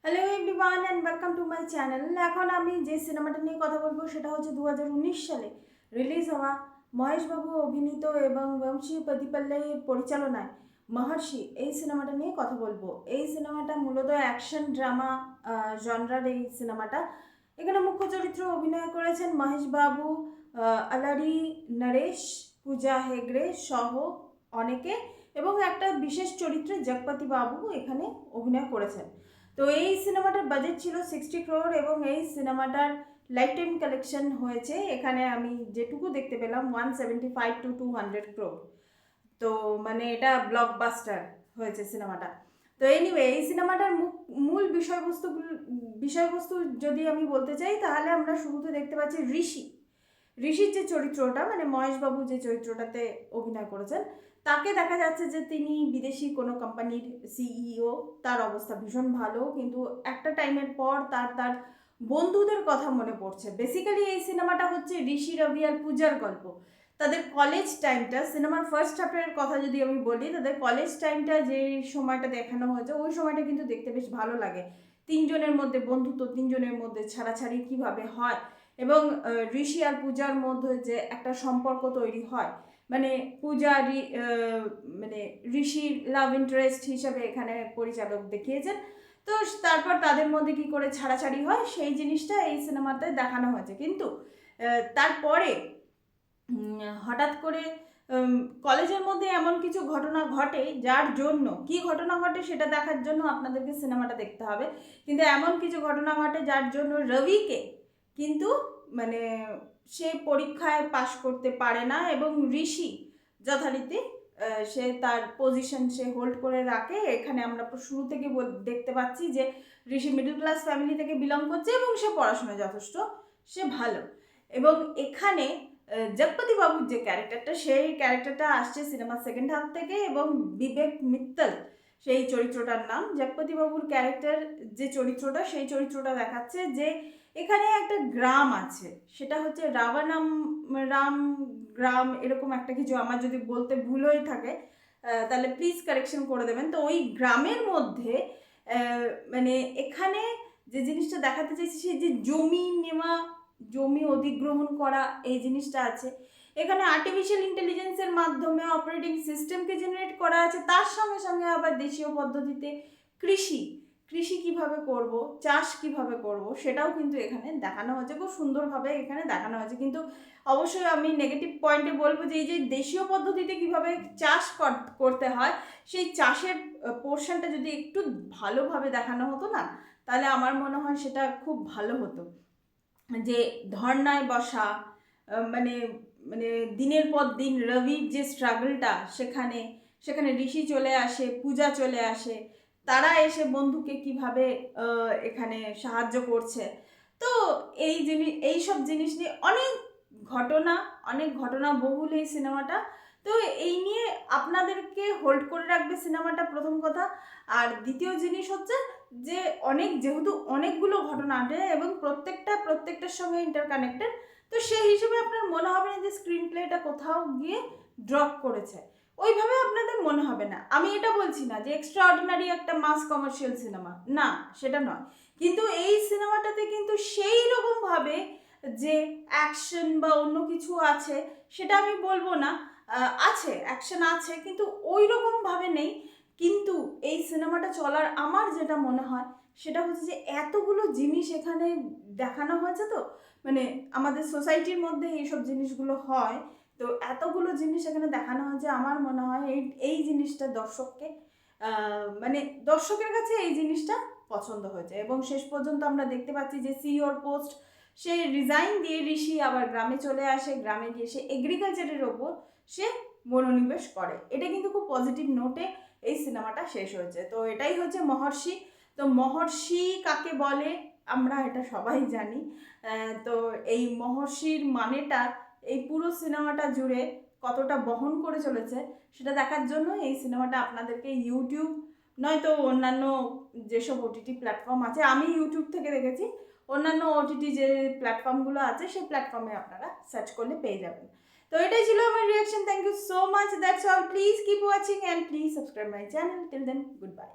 Hello everyone and welcome to my channel. এখন আমি যে সিনেমাটা নিয়ে কথা বলবো সেটা হচ্ছে 2019 সালে রিলিজ হওয়া মহেশবাবু অভিনীত এবং বংশী পদিপল্লের পরিচালনায় মহর্ষি এই সিনেমাটা নিয়ে কথা বলবো। এই সিনেমাটা মূলত অ্যাকশন ড্রামা জনরার এই সিনেমাটা। এখানে মুখ্য চরিত্রে অভিনয় করেছেন মহেশবাবু, আলারি নরেশ, পূজা হেগড়ে সহ অনেকে, এবং একটা বিশেষ চরিত্রে জগপতি বাবু এখানে অভিনয় করেছেন। তো এই সিনেমাটার বাজেট ছিল 60 crore এবং এই সিনেমাটার লাইফ টাইম কালেকশন হয়েছে, এখানে আমি যেটুকু দেখতে পেলাম 175 to 200 crore। তো মানে এটা ব্লকবাস্টার হয়েছে সিনেমাটা। তো এনিওয়ে এই সিনেমাটার মূল বিষয়বস্তু যদি আমি বলতে চাই তাহলে আমরা শুরুতে দেখতে পাচ্ছি ঋষির যে চরিত্রটা, মানে মহেশবাবু যে চরিত্রটাতে অভিনয় করেছেন, তাকে দেখা যাচ্ছে যে তিনি বিদেশি কোনো কোম্পানির সিইও। তার অবস্থা ভীষণ ভালো, কিন্তু একটা টাইমের পর তার বন্ধুদের কথা মনে পড়ছে। বেসিক্যালি এই সিনেমাটা হচ্ছে ঋষি, রবি আর পূজার গল্প। তাদের কলেজ টাইমটা, সিনেমার ফার্স্ট হাফের কথা যদি আমি বলি, তাদের কলেজ টাইমটা যে সময়টা দেখানো হয়েছে ওই সময়টা কিন্তু দেখতে বেশ ভালো লাগে। তিনজনের মধ্যে বন্ধুত্ব, তিনজনের মধ্যে ছাড়াছাড়ি কিভাবে হয়, এবং ঋষি আর পূজার মধ্যে যে একটা সম্পর্ক তৈরি হয়, মানে পূজা মানে ঋষির লাভ ইন্টারেস্ট হিসাবে এখানে পরিচালক দেখিয়েছেন। তো তারপর তাদের মধ্যে কি করে ছাড়াছাড়ি হয় সেই জিনিসটা এই সিনেমাতে দেখানো হয়েছে। কিন্তু তারপরে হঠাৎ করে কলেজের মধ্যে এমন কিছু ঘটনা ঘটে যার জন্য, কি ঘটনা ঘটে সেটা দেখার জন্য আপনাদেরকে সিনেমাটা দেখতে হবে। কিন্তু এমন কিছু ঘটনা ঘটে যার জন্য রবিকে কিন্তু মানে সে পরীক্ষায় পাশ করতে পারে না, এবং ঋষি যথারীতি সে তার পজিশন সে হোল্ড করে রাখে। এখানে আমরা শুরু থেকে দেখতে পাচ্ছি যে ঋষি মিডল ক্লাস ফ্যামিলি থেকে বিলং করছে এবং সে পড়াশোনায় যথেষ্ট সে ভালো। এবং এখানে জগপতি বাবুর যে ক্যারেক্টারটা, সেই ক্যারেক্টারটা আসছে সিনেমার সেকেন্ড হাফ থেকে, এবং বিবেক মিত্তল সেই চরিত্রটার নাম। জগপতি বাবুর ক্যারেক্টার যে চরিত্রটা, সেই চরিত্রটা দেখাচ্ছে যে এখানে একটা গ্রাম আছে, সেটা হচ্ছে রাম গ্রাম, এরকম একটা কিছু। আমার যদি বলতে ভুল হয়ে থাকে তাহলে প্লিজ কারেকশন করে দেবেন। তো ওই গ্রামের মধ্যে মানে এখানে যে জিনিসটা দেখাতে চাইছি, সেই যে জমি অধিগ্রহণ করা এই জিনিসটা আছে। এখানে আর্টিফিশিয়াল ইন্টেলিজেন্সের মাধ্যমে অপারেটিং সিস্টেমকে জেনারেট করা আছে, তার সঙ্গে সঙ্গে আবার দেশীয় পদ্ধতিতে কৃষি কিভাবে করব, চাষ কিভাবে করব, সেটাও কিন্তু এখানে দেখানো হয়েছে। খুব সুন্দরভাবে এখানে দেখানো হয়েছে। কিন্তু অবশ্যই আমি নেগেটিভ পয়েন্টে বলবো যে এই যে দেশীয় পদ্ধতিতে কিভাবে চাষ করতে হয়, সেই চাষের পোর্শনটা যদি একটু ভালোভাবে দেখানো হতো না, তাহলে আমার মনে হয় সেটা খুব ভালো হতো। যে ধর্নায় বসা, মানে মানে দিনের পর দিন রবির যে স্ট্রাগলটা, সেখানে ঋষি চলে আসে, পূজা চলে আসে, তারা এসে বন্ধুকে কিভাবে এখানে সাহায্য করছে। তো এই সব জিনিস নিয়ে অনেক ঘটনা বহুল এই সিনেমাটা। তো এই নিয়ে আপনাদেরকে হোল্ড করে রাখবে সিনেমাটা, প্রথম কথা। আর দ্বিতীয় জিনিস হচ্ছে যে যেহেতু অনেকগুলো ঘটনা আছে এবং প্রত্যেকটার সঙ্গে ইন্টারকানেক্টেড, তো সেই হিসেবে আপনার মনে হবে না যে স্ক্রিন প্লেটা কোথাও গিয়ে ড্রপ করেছে, ওইভাবে আপনাদের মনে হবে না। আমি এটা বলছি না যে এক্সট্রা অর্ডিনারি একটা মাস কমার্শিয়াল সিনেমা, না সেটা নয়। কিন্তু এই সিনেমাটাতে কিন্তু সেই রকমভাবে যে অ্যাকশন বা অন্য কিছু আছে সেটা আমি বলবো না। আছে, অ্যাকশন আছে, কিন্তু ওই রকমভাবে নেই। কিন্তু এই সিনেমাটা চলার আমার যেটা মনে হয় সেটা হচ্ছে যে এতগুলো জিনিস এখানে দেখানো হয়েছে। তো মানে আমাদের সোসাইটির মধ্যে এইসব জিনিসগুলো হয়, তো এতগুলো জিনিস এখানে দেখানো হয়েছে। আমার মনে হয় এই জিনিসটা মানে দর্শকের কাছে এই জিনিসটা পছন্দ হয়েছে। এবং শেষ পর্যন্ত আমরা দেখতে পাচ্ছি যে সিইওর পোস্ট সে রিজাইন দিয়ে ঋষি আবার গ্রামে চলে আসে, গ্রামে গিয়ে সে এগ্রিকালচারের ওপর সে মনোনিবেশ করে। এটা কিন্তু খুব পজিটিভ নোটে এই সিনেমাটা শেষ হয়েছে। তো এটাই হচ্ছে মহর্ষি। তো মহর্ষি কাকে বলে আমরা এটা সবাই জানি। তো এই মহর্ষির মানেটা এই পুরো সিনেমাটা জুড়ে কতটা বহন করে চলেছে সেটা দেখার জন্য এই সিনেমাটা আপনাদেরকে ইউটিউব নয়তো অন্যান্য যেসব ওটিটি প্ল্যাটফর্ম আছে, আমি ইউটিউব থেকে দেখেছি, অন্যান্য ওটিটি যে প্ল্যাটফর্মগুলো আছে সেই প্ল্যাটফর্মে আপনারা সার্চ করলে পেয়ে যাবেন। তো এটাই ছিল আমার reaction. Thank you so much, that's all. Please keep watching and please subscribe my channel. Till then, good by.